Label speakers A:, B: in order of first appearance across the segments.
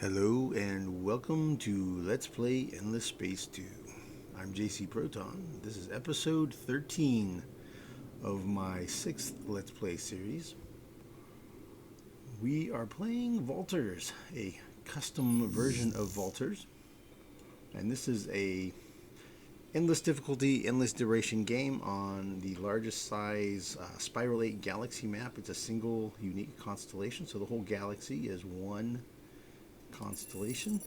A: Hello and welcome to Let's Play Endless Space 2. I'm JC Proton. This is episode 13 of my 6th Let's Play series. We are playing Vaulters, a custom version of Vaulters. And this is a endless difficulty, endless duration game on the largest size Spiral 8 galaxy map. It's a single unique constellation, so the whole galaxy is one constellation.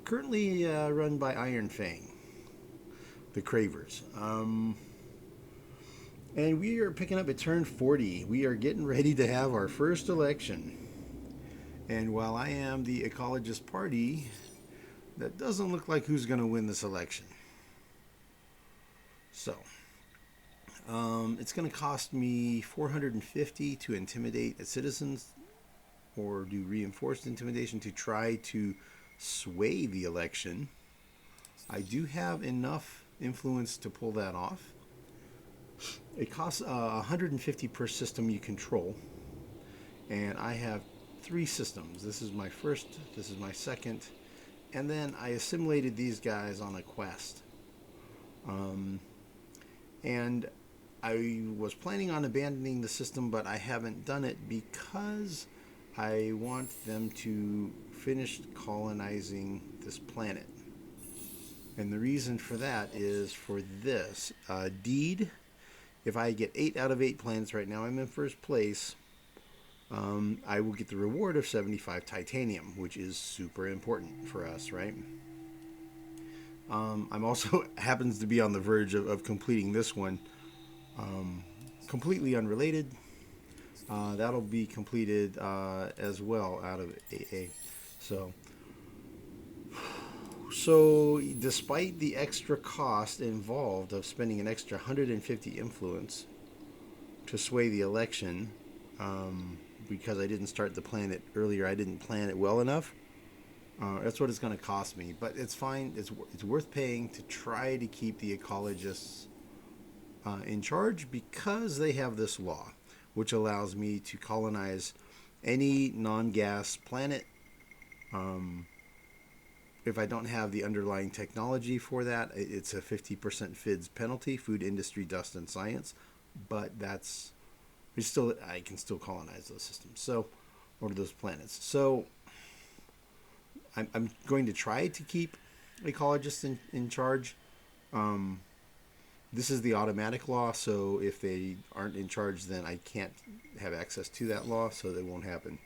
A: Currently run by Iron Fang, the Cravers. And we are picking up at turn 40. We are getting ready to have our first election. And while I am the ecologist party, that doesn't look like who's going to win this election. So, it's going to cost me 450 to intimidate citizens or do reinforced intimidation to try to sway the election. I do have enough influence to pull that off. It costs 150 per system you control, and I have 3 systems. This is my first, this is my second, and then I assimilated these guys on a quest. And I was planning on abandoning the system, but I haven't done it because I want them to finish colonizing this planet. And the reason for that is for this. Deed, if I get 8 out of 8 planets right now, I'm in first place, I will get the reward of 75 titanium, which is super important for us, right? I'm also happens to be on the verge of completing this one. Completely unrelated. That'll be completed as well out of AA. So despite the extra cost involved of spending an extra 150 influence to sway the election, because I didn't start the planet earlier, I didn't plan it well enough. That's what it's going to cost me, but it's fine. It's worth paying to try to keep the ecologists in charge because they have this law, which allows me to colonize any non-gas planet. If I don't have the underlying technology for that, it's a 50% FIDS penalty, food industry, dust, and science. But I can still colonize those systems, or those planets. So I'm going to try to keep ecologists in charge. This is the automatic law, so if they aren't in charge, then I can't have access to that law, so that won't happen.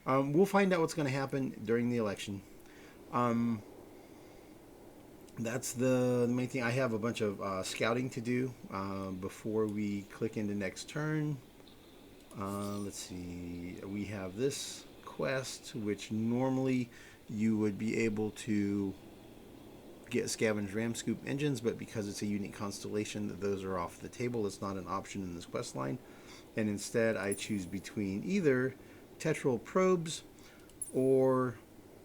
A: We'll find out what's going to happen during the election. That's the main thing. I have a bunch of scouting to do before we click into next turn. Let's see. We have this quest, which normally you would be able to get scavenge ram scoop engines, but because it's a unique constellation, those are off the table. It's not an option in this quest line, and instead I choose between either tetral probes or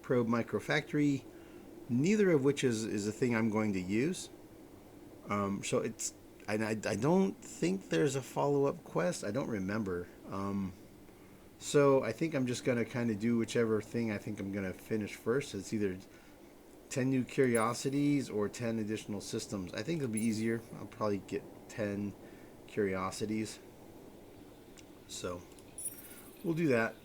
A: probe microfactory, neither of which is a thing I'm going to use. So it's I don't think there's a follow-up quest. I don't remember. So I think I'm just going to kind of do whichever thing I think I'm going to finish first. It's either 10 new curiosities or 10 additional systems. I think it'll be easier. I'll probably get 10 curiosities. So we'll do that.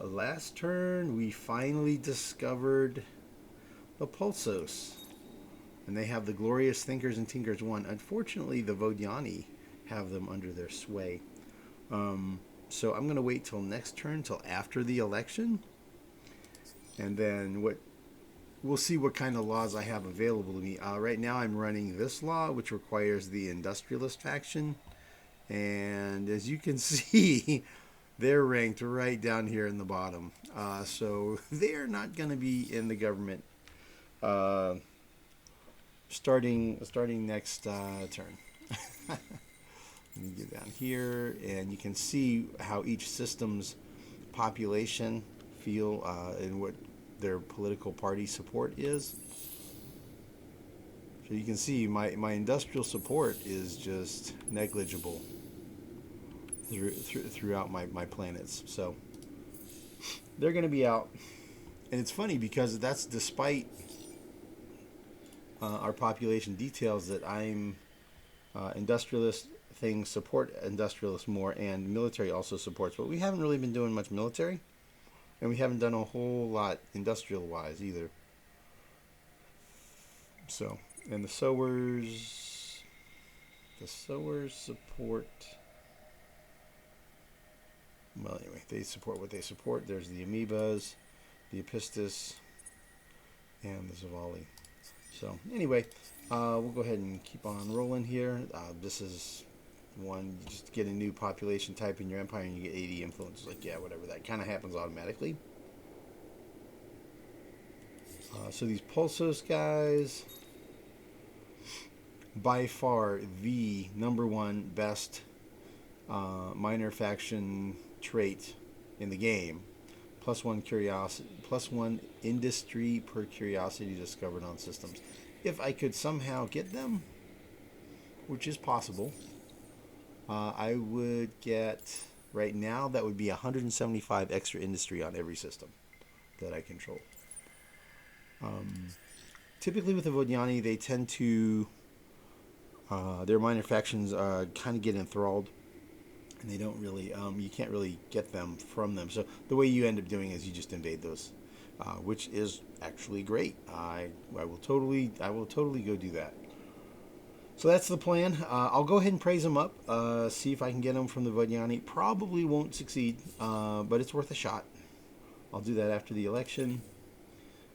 A: Last turn we finally discovered the Pulsos. And they have the Glorious Thinkers and Tinkers 1. Unfortunately, the Vodiani have them under their sway. So I'm going to wait till next turn, till after the election. And then we'll see what kind of laws I have available to me. Right now I'm running this law, which requires the Industrialist faction. And as you can see, they're ranked right down here in the bottom. So they're not going to be in the government starting next turn. Let me get down here, and you can see how each system's population feel and what their political party support is. So you can see my industrial support is just negligible throughout my planets. So they're going to be out. And it's funny because that's despite our population details that I'm industrialist things support industrialists more, and military also supports. But we haven't really been doing much military, and we haven't done a whole lot industrial wise either. So, and the sowers support. Well, anyway, they support what they support. There's the amoebas, the Epistis, and the Zavali. So anyway, we'll go ahead and keep on rolling here. This is one, you just get a new population type in your empire and you get 80 influences. Like, yeah, whatever. That kind of happens automatically. So these Pulsos guys, by far the number one best minor faction trait in the game. +1 curiosity, +1 industry per curiosity discovered on systems. If I could somehow get them, which is possible, I would get, right now, that would be 175 extra industry on every system that I control. Typically with the Vodniani, they tend to, their minor factions kind of get enthralled. And they don't really, you can't really get them from them. So the way you end up doing is you just invade those, which is actually great. I will totally go do that. So that's the plan. I'll go ahead and praise them up, see if I can get them from the Vodniani. Probably won't succeed, but it's worth a shot. I'll do that after the election.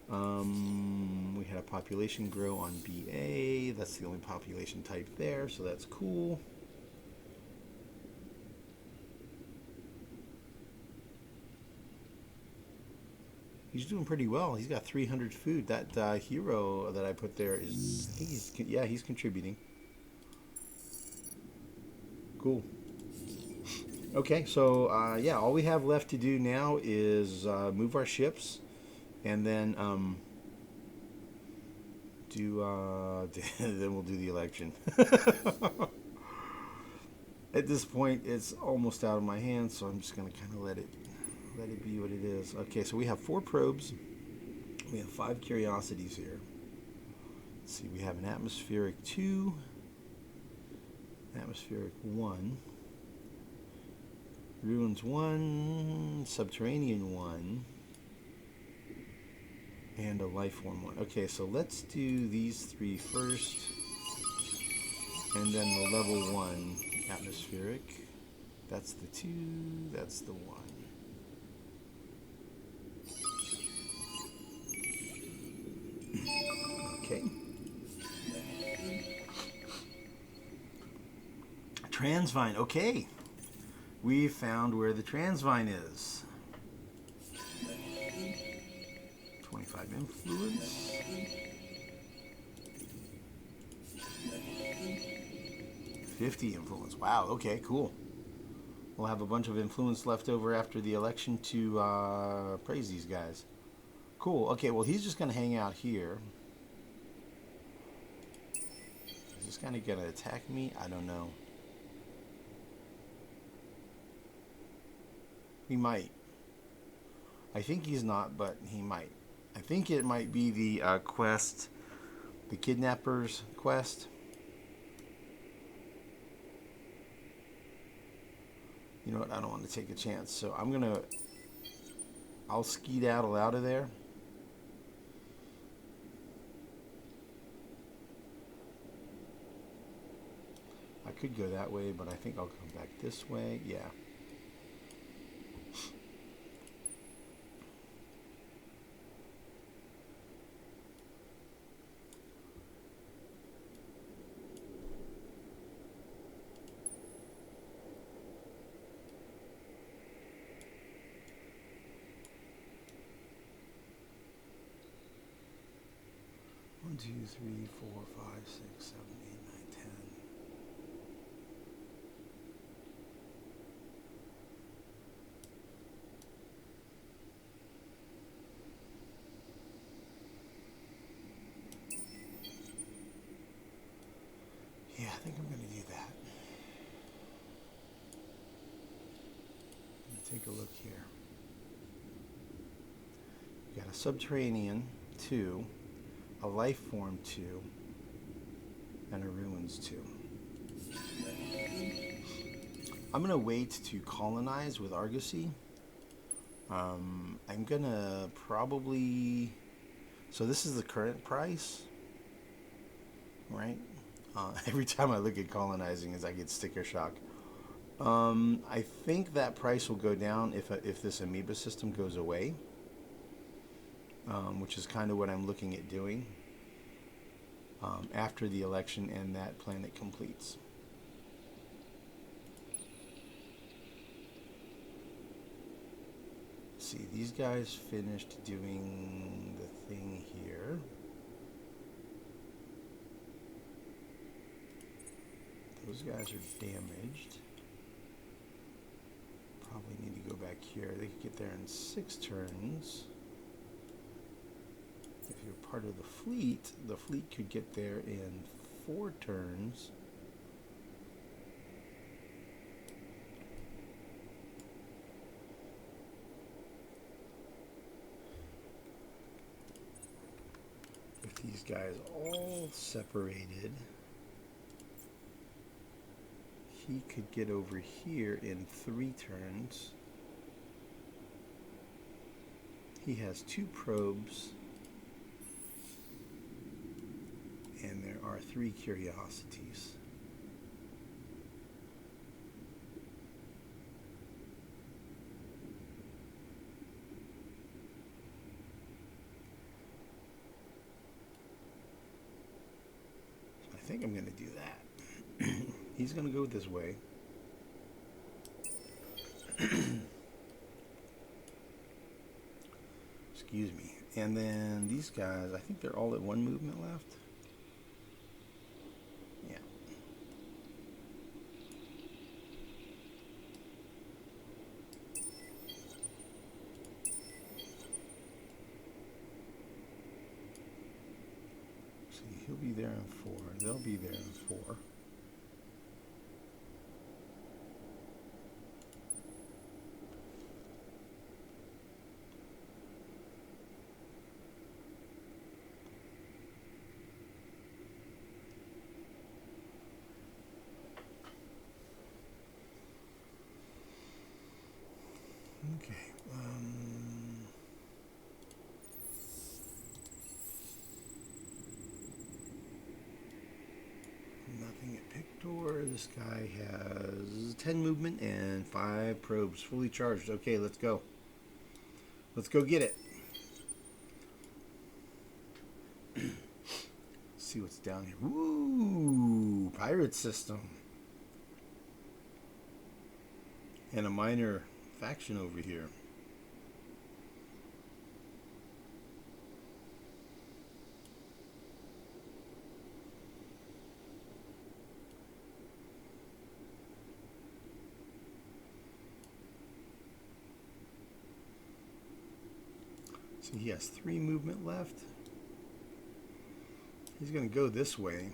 A: We had a population grow on BA. That's the only population type there, so that's cool. He's doing pretty well. He's got 300 food. That hero that I put there is, I think he's contributing. Cool. Okay, so yeah, all we have left to do now is move our ships, and then then we'll do the election. At this point, it's almost out of my hands, so I'm just gonna kind of let it be what it is. Okay, so we have 4 probes. We have 5 curiosities here. Let's see, we have an atmospheric 2, atmospheric 1, ruins 1, subterranean 1, and a life form 1. Okay, so let's do these 3 first, and then the level 1 atmospheric. That's the 2, that's the 1. Okay. Transvine. Okay. We found where the Transvine is. 25 influence. 50 influence. Wow. Okay, cool. We'll have a bunch of influence left over after the election to praise these guys. Cool. Okay, well, he's just going to hang out here. Is this kind of going to attack me? I don't know. He might. I think he's not, but he might. I think it might be the quest, the kidnappers quest. You know what? I don't want to take a chance, so I'll skedaddle out of there. I could go that way, but I think I'll come back this way. Yeah. One, 2, 3, 4, 5, 6, 7, 8, 9, 10. think I'm going to do that. Let me take a look here. We got a Subterranean 2, a Life Form 2, and a Ruins 2. I'm going to wait to colonize with Argosy. I'm going to probably... So this is the current price, right? Every time I look at colonizing, I get sticker shock. I think that price will go down if this amoeba system goes away, which is kind of what I'm looking at doing after the election and that planet completes. See, these guys finished doing the thing here. Those guys are damaged. Probably need to go back here. They could get there in 6 turns. If you're part of the fleet could get there in 4 turns. If these guys all separated, he could get over here in 3 turns. He has 2 probes, and there are 3 curiosities. So I think I'm going to do that. He's going to go this way. Excuse me. And then these guys, I think they're all at 1 movement left. Yeah. See, he'll be there in 4. They'll be there in 4. Okay. Nothing at Pictor. This guy has 10 movement and 5 probes, fully charged. Okay, let's go. Let's go get it. See what's down here. Woo! Pirate system. And a minor faction over here. So he has 3 movement left. He's going to go this way.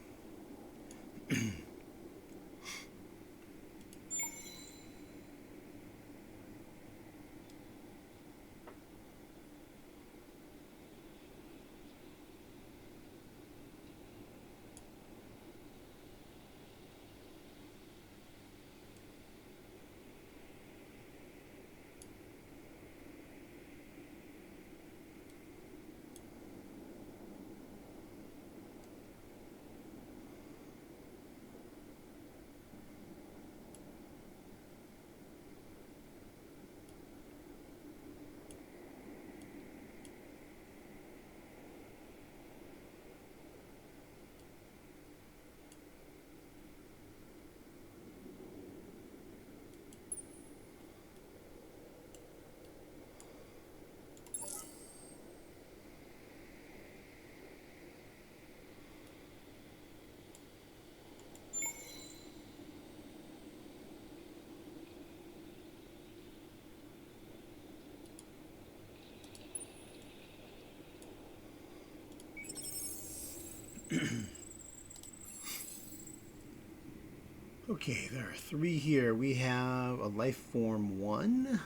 A: Okay, there are 3 here. We have a life form 1,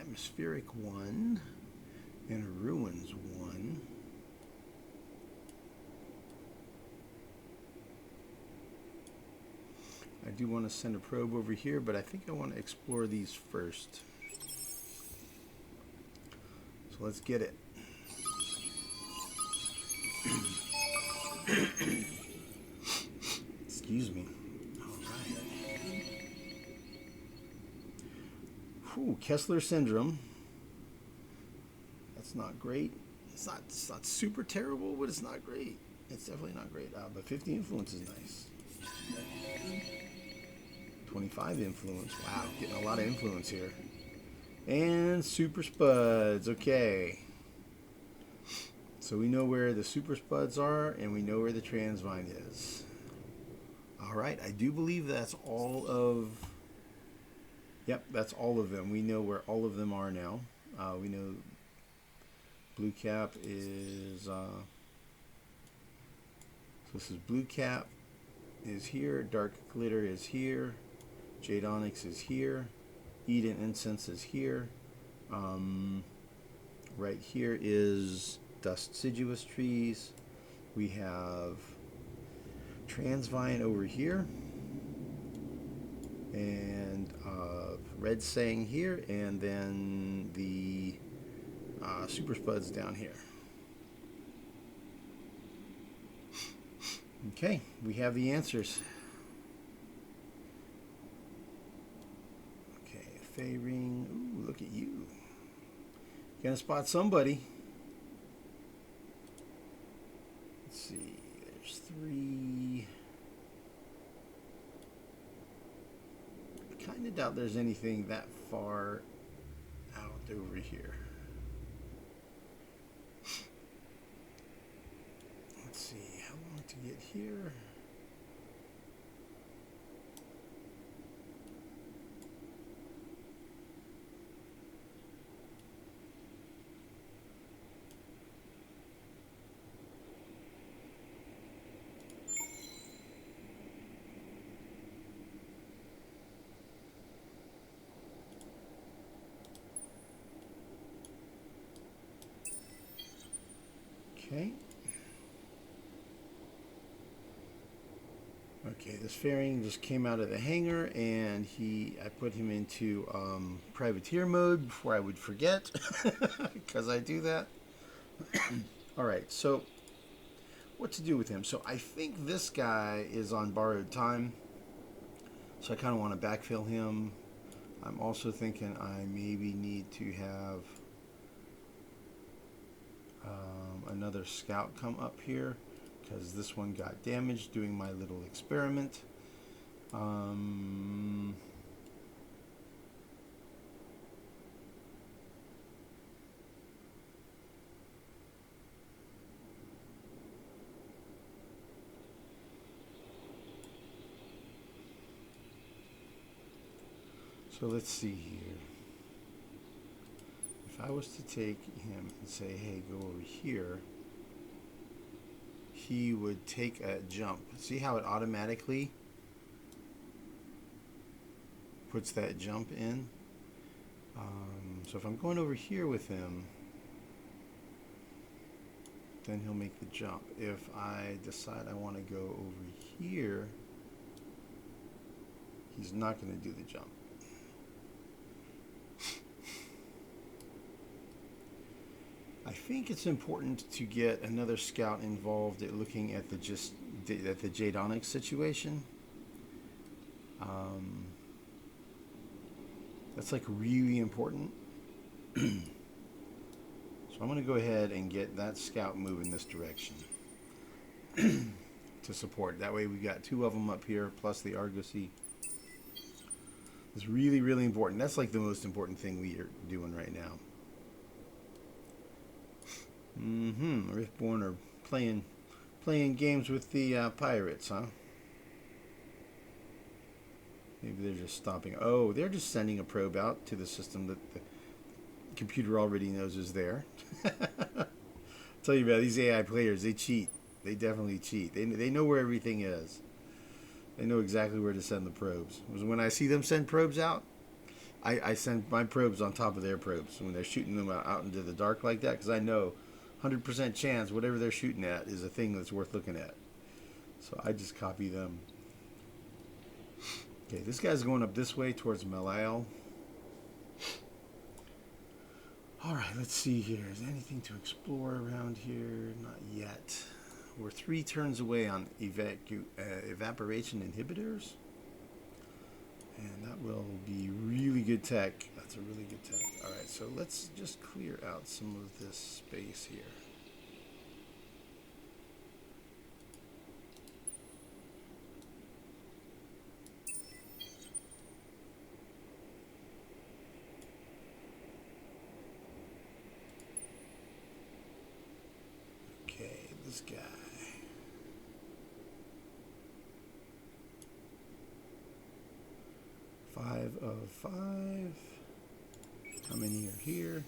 A: atmospheric 1, and a ruins 1. I do want to send a probe over here, but I think I want to explore these first. So let's get it. Excuse me. Ooh, Kessler syndrome. That's not great. It's not super terrible, but it's not great. It's definitely not great. But 50 influence is nice. 25 influence. Wow, getting a lot of influence here. And super spuds. Okay. So we know where the super spuds are, and we know where the transvine is. All right, I do believe that's all of... Yep, that's all of them. We know where all of them are now. We know blue cap is... so this is blue cap is here. Dark glitter is here. Jade onyx is here. Eden incense is here. Right here is dust deciduous trees. We have transvine over here. And red saying here, and then the super spuds down here. Okay, we have the answers. Okay, Fey ring. Ooh, look at you. Gonna spot somebody. Let's see, there's 3. I kind of doubt there's anything that far out over here. Let's see, how long to get here? Okay. Okay, this fairing just came out of the hangar, and I put him into privateer mode before I would forget, because I do that. All right, so what to do with him? So I think this guy is on borrowed time, so I kind of want to backfill him. I'm also thinking I maybe need to have another scout come up here, because this one got damaged doing my little experiment. So let's see here. If I was to take him and say, hey, go over here, he would take a jump. See how it automatically puts that jump in? So if I'm going over here with him, then he'll make the jump. If I decide I want to go over here, he's not going to do the jump. I think it's important to get another scout involved at looking at the Jade Onyx situation. That's like really important. So I'm going to go ahead and get that scout moving this direction to support. That way we got 2 of them up here plus the Argosy. It's really, really important. That's like the most important thing we are doing right now. Riftborn are playing games with the pirates, huh? Maybe they're just stopping. Oh, they're just sending a probe out to the system that the computer already knows is there. Tell you about these AI players, they cheat. They definitely cheat. They know where everything is. They know exactly where to send the probes. When I see them send probes out, I send my probes on top of their probes when they're shooting them out into the dark like that, because I know 100% chance whatever they're shooting at is a thing that's worth looking at. So I just copy them. Okay, this guy's going up this way towards Malal. Alright, let's see here. Is there anything to explore around here? Not yet. We're 3 turns away on evaporation inhibitors. And that will be really good tech. That's a really good tech. Alright, so let's just clear out some of this space here. Okay, this guy. Five of 5. How many are here?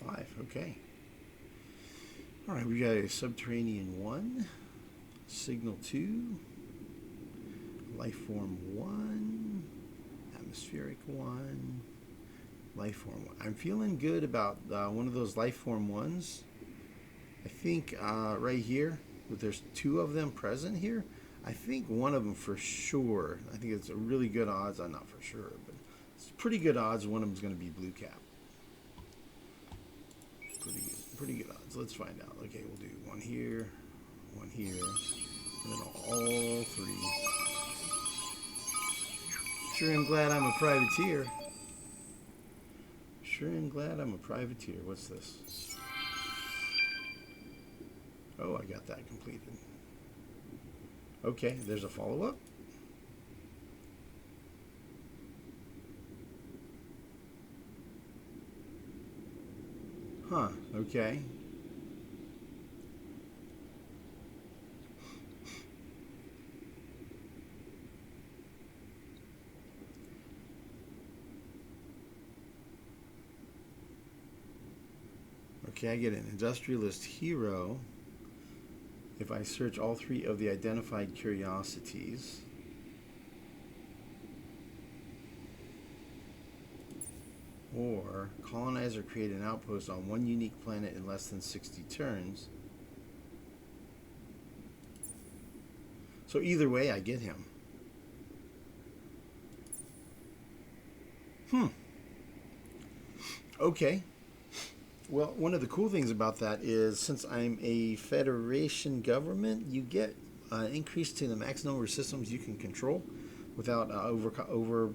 A: 5, okay. Alright, we got a subterranean 1, signal 2, life form 1, atmospheric 1, life form 1. I'm feeling good about one of those life form 1s. I think right here, there's 2 of them present here. I think one of them for sure. I think it's a really good odds. I'm not for sure, but it's pretty good odds one of them's going to be blue cap. Pretty good odds. Let's find out. Okay, we'll do 1 here, 1 here, and then all 3. Sure am glad I'm a privateer. Sure am glad I'm a privateer. What's this? Oh, I got that completed. Okay, there's a follow-up. Huh, okay. Okay, I get an industrialist hero if I search all 3 of the identified curiosities. Or colonize or create an outpost on 1 unique planet in less than 60 turns. So either way, I get him. Okay. Well, one of the cool things about that is, since I'm a federation government, you get increase to the max number of systems you can control without over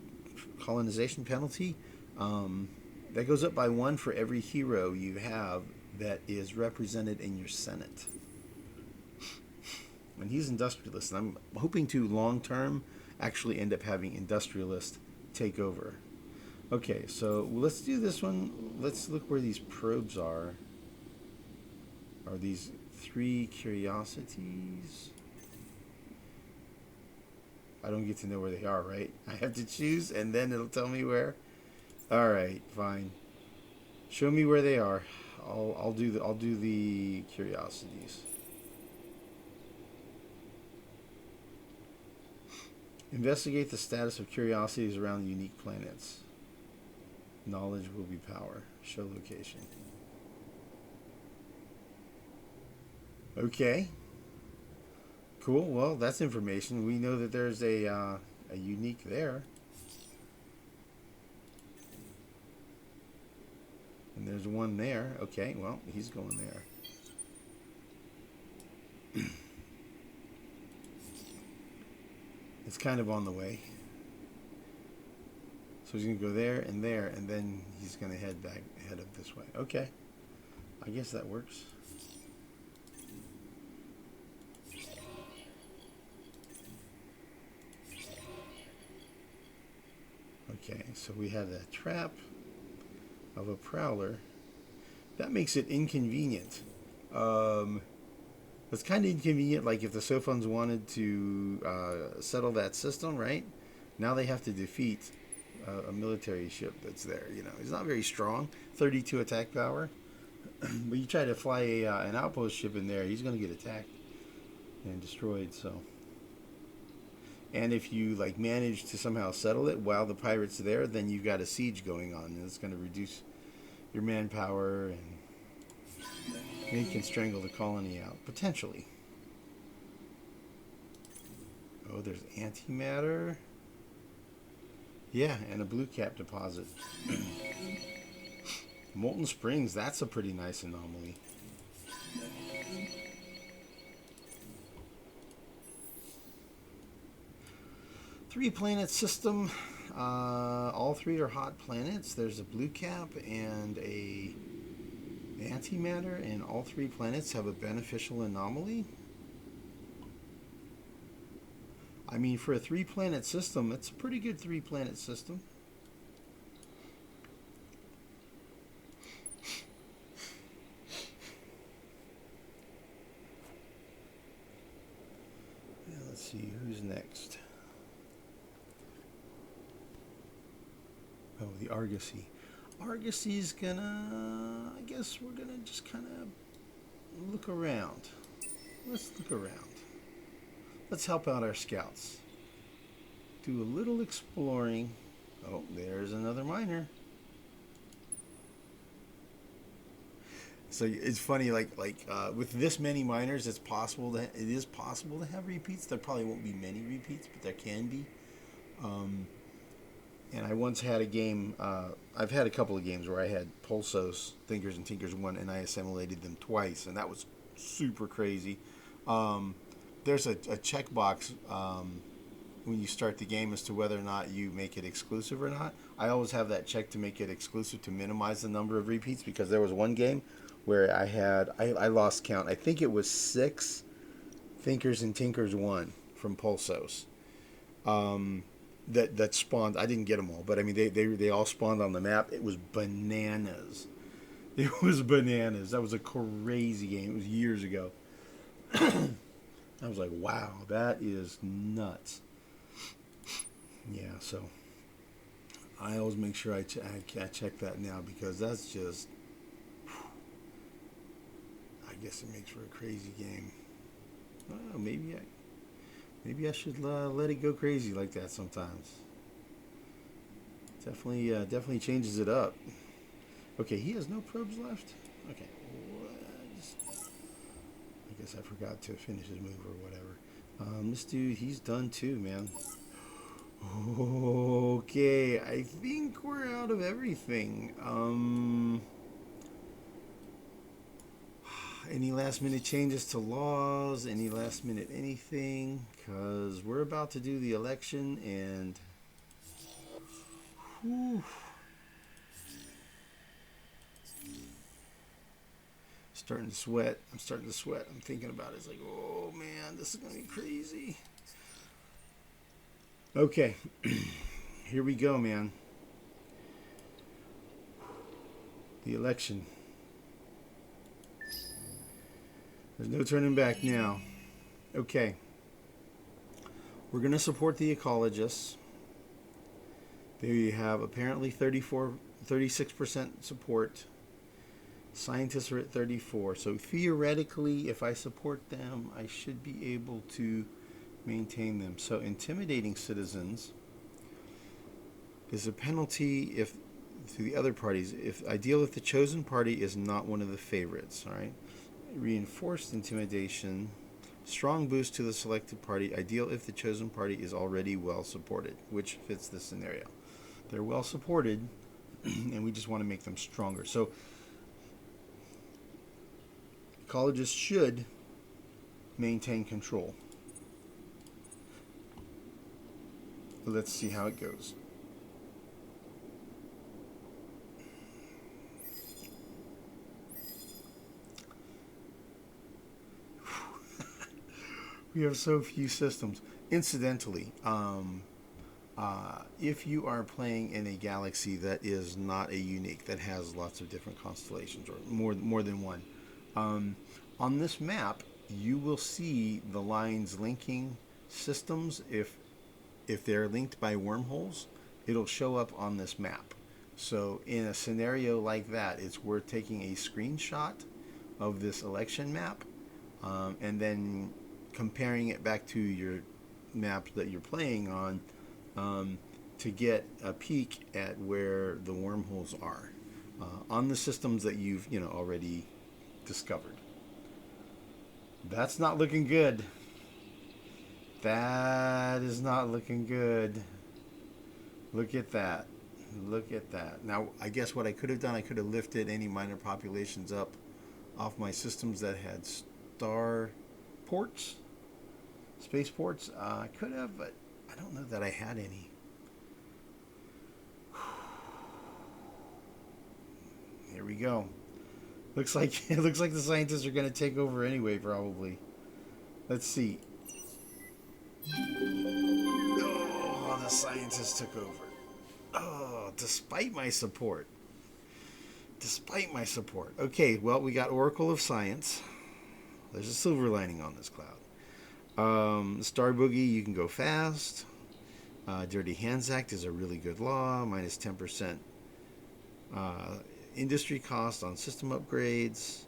A: colonization penalty. That goes up by 1 for every hero you have that is represented in your Senate. And he's industrialist, and I'm hoping to long term actually end up having industrialist take over. Okay, so let's do this one. Let's look where these probes are. Are these 3 curiosities? I don't get to know where they are, right? I have to choose, and then it'll tell me where. All right, fine. Show me where they are. I'll do the curiosities. Investigate the status of curiosities around unique planets. Knowledge will be power. Show location. Okay. Cool. Well, that's information. We know that there's a unique there. And there's one there. Okay, well, he's going there. It's kind of on the way. So he's going to go there, and then he's going to head up this way. Okay. I guess that works. Okay, so we have that trap of a prowler. That makes it inconvenient. It's kind of inconvenient, like if the Sophons wanted to settle that system, right? Now they have to defeat a military ship that's there. You know, it's not very strong, 32 attack power. But you try to fly an outpost ship in there, he's going to get attacked and destroyed. So And if you like manage to somehow settle it while the pirate's there, then you've got a siege going on, and it's going to reduce your manpower, and you can strangle the colony out potentially. Oh, there's antimatter. Yeah, and a blue cap deposit. Molten Springs, that's a pretty nice anomaly. Three planet system. All three are hot planets. There's a blue cap and a antimatter, and all three planets have a beneficial anomaly. I mean, for a three-planet system, it's a pretty good three-planet system. Yeah, let's see, who's next? Oh, the Argosy. Argosy's gonna... I guess we're gonna just kind of look around. Let's look around. Let's help out our scouts. Do a little exploring. Oh, there's another miner. So it's funny, like with this many miners, it is possible to have repeats. There probably won't be many repeats, but there can be. And I once had a game. I've had a couple of games where I had Pulsos, Thinkers, and Tinkers 1, and I assimilated them twice, and that was super crazy. There's a checkbox when you start the game as to whether or not you make it exclusive or not. I always have that checked to make it exclusive to minimize the number of repeats, because there was one game where I lost count. I think it was 6 Thinkers and Tinkers 1 from Pulsos that spawned. I didn't get them all, but I mean they all spawned on the map. It was bananas. It was bananas. That was a crazy game. It was years ago. I was like, wow, that is nuts. Yeah, so I always make sure I check that now, because that's just, I guess it makes for a crazy game. Oh, maybe I should let it go crazy like that sometimes. Definitely changes it up. Okay, he has no probes left. Okay, I guess I forgot to finish his move or whatever. This dude, he's done too, man. Okay, I think we're out of everything. Any last minute changes to laws? Any last minute anything? Because we're about to do the election, and whew, starting to sweat. I'm starting to sweat. I'm thinking about it. It's like, oh man, this is gonna be crazy. Okay, here we go, man. The election. There's no turning back now. Okay. We're going to support the ecologists. They have apparently 36% support. Scientists are at 34. So theoretically, if I support them, I should be able to maintain them. So intimidating citizens is a penalty if to the other parties. If ideal if the chosen party is not one of the favorites, all right? Reinforced intimidation, strong boost to the selected party, ideal if the chosen party is already well supported, which fits this scenario. They're well supported, and we just want to make them stronger. So ecologists should maintain control. Let's see how it goes. We have so few systems. Incidentally, if you are playing in a galaxy that is not a unique, that has lots of different constellations, or more than one, on this map you will see the lines linking systems. If they're linked by wormholes, it'll show up on this map. So in a scenario like that, it's worth taking a screenshot of this election map, and then comparing it back to your map that you're playing on to get a peek at where the wormholes are on the systems that you've already discovered. That's not looking good. That is not looking good. Look at that. Look at that. Now, I guess what I could have done, I could have lifted any minor populations up off my systems that had star ports, space ports. I could have, but I don't know that I had any. Here we go. Looks like the scientists are going to take over anyway, probably. Let's see. Oh, the scientists took over. Oh, despite my support. Despite my support. Okay, well, we got Oracle of Science. There's a silver lining on this cloud. Star Boogie, you can go fast. Dirty Hands Act is a really good law. Minus 10% industry cost on system upgrades.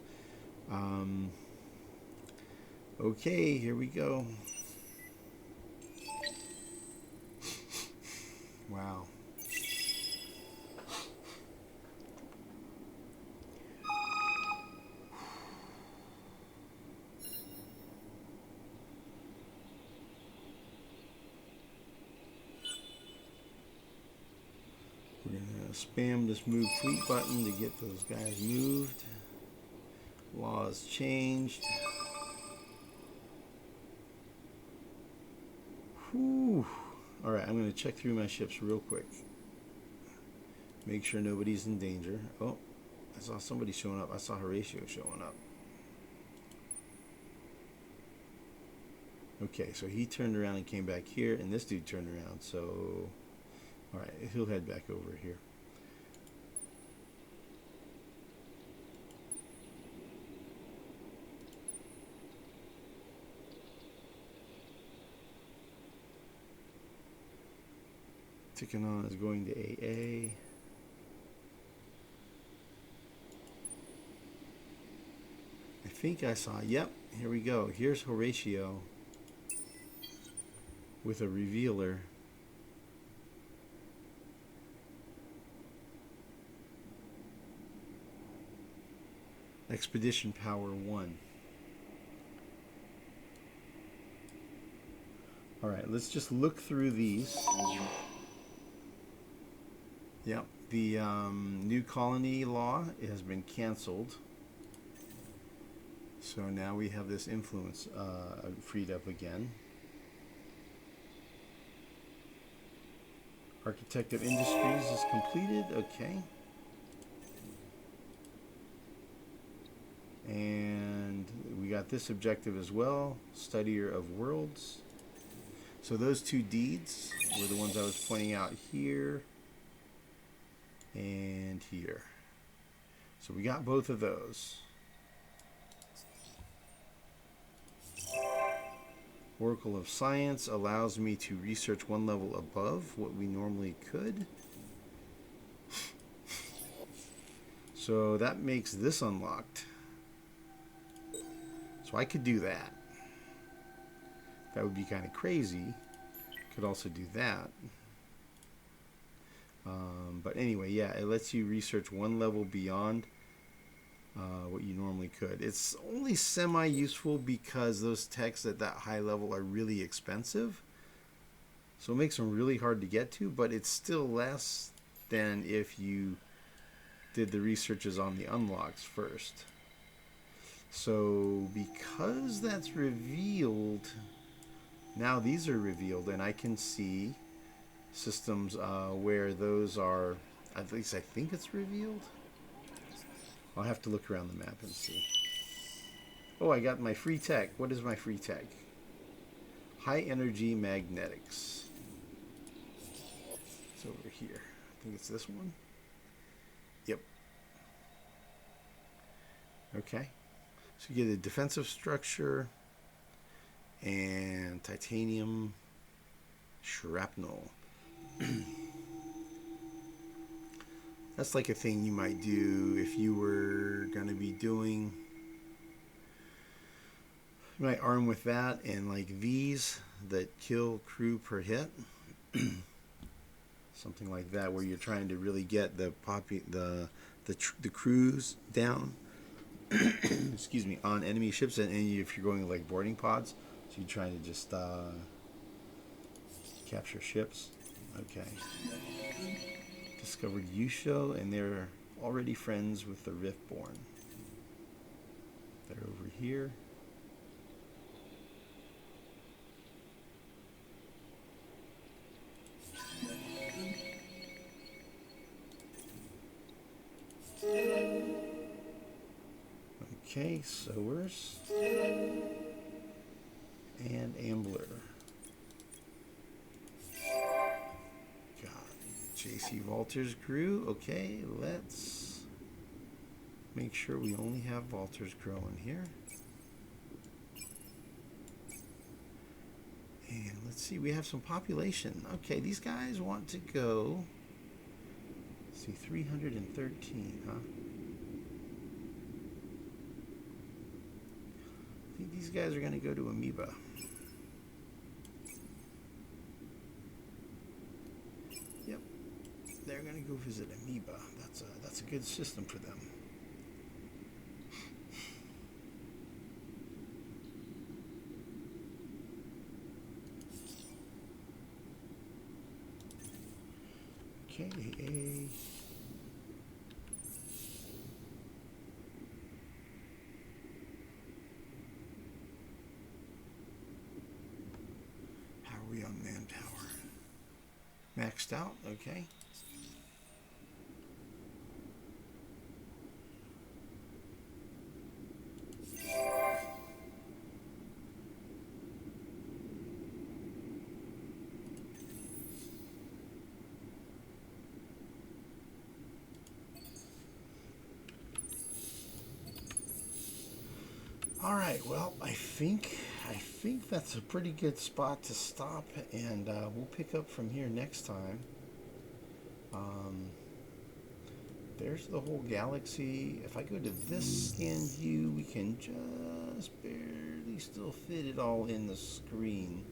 A: Okay, here we go. Wow. We're going to spam this move fleet button to get those guys moved. Laws changed. Whew. Alright, I'm going to check through my ships real quick. Make sure nobody's in danger. Oh, I saw somebody showing up. I saw Horatio showing up. Okay, so he turned around and came back here, and this dude turned around, so... Alright, he'll head back over here. Ticking is going to AA. I think I saw, yep, here we go. Here's Horatio with a revealer. Expedition Power 1. Alright, let's just look through these. Yep, the new colony law has been canceled. So now we have this influence freed up again. Architect of Industries is completed, okay. And we got this objective as well, Studier of Worlds. So those two deeds were the ones I was pointing out here and here. So we got both of those. Oracle of Science allows me to research one level above what we normally could. So that makes this unlocked. So I could do that. That would be kind of crazy. Could also do that. But anyway, yeah, it lets you research one level beyond what you normally could. It's only semi-useful because those techs at that high level are really expensive. So it makes them really hard to get to, but it's still less than if you did the researches on the unlocks first. So because that's revealed, now these are revealed, and I can see systems where those are, at least I think it's revealed. I'll have to look around the map and see. Oh, I got my free tech. What is my free tech? High energy magnetics. It's over here. I think it's this one. Yep. Okay. So you get a defensive structure and titanium shrapnel. That's like a thing you might do if you were going to be doing You might arm with that and like these that kill crew per hit. Something like that, where you're trying to really get the crews down. Excuse me, on enemy ships, and if you're going like boarding pods, so you're trying to just capture ships. Okay. Discovered Yusho, and they're already friends with the Riftborn. They're over here. Okay, Sowers and Ambler. God, JC Walters crew. Okay, let's make sure we only have Walters crew in here. And let's see, we have some population. Okay, these guys want to go. Let's see, 313, huh? I think these guys are going to go to Amoeba. Yep, they're going to go visit Amoeba. That's a good system for them. Okay. How are we on manpower? Maxed out, okay. All right, well, I think that's a pretty good spot to stop, and we'll pick up from here next time. There's the whole galaxy. If I go to this scan view, we can just barely still fit it all in the screen.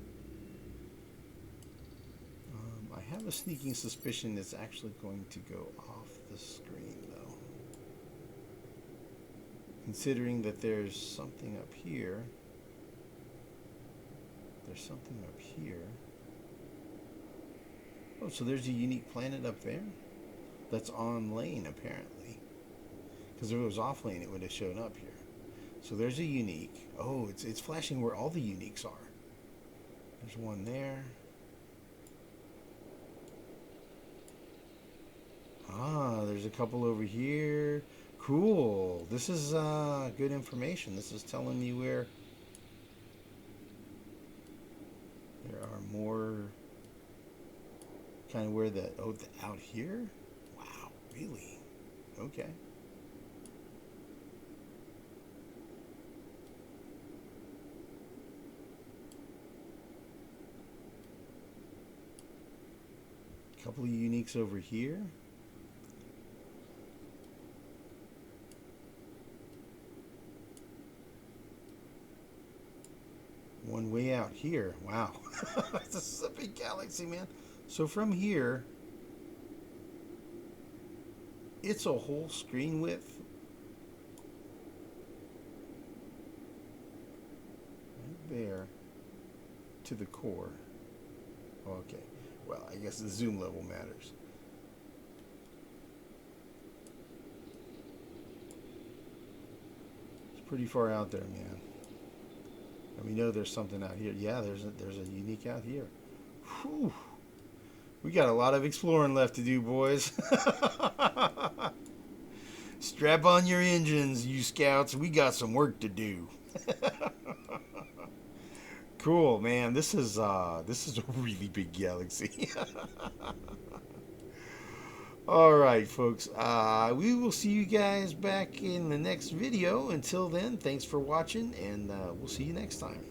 A: I have a sneaking suspicion it's actually going to go off the screen, though. Considering that there's something up here. There's something up here. Oh, so there's a unique planet up there that's on lane, apparently. Because if it was off lane, it would have shown up here. So there's a unique. Oh, it's flashing where all the uniques are. There's one there. Ah, there's a couple over here. Cool. This is good information. This is telling me where there are more, kind of where the, oh, out here? Wow, really? Okay. A couple of uniques over here. One way out here. Wow. This is a big galaxy, man. So from here, it's a whole screen width. Right there to the core. Okay. Well, I guess the zoom level matters. It's pretty far out there, man. And we know there's something out here. Yeah, there's a unique out here. Whew. We got a lot of exploring left to do, boys. Strap on your engines, you scouts. We got some work to do. Cool, man. This is a really big galaxy. All right, folks. We will see you guys back in the next video. Until then, thanks for watching, and we'll see you next time.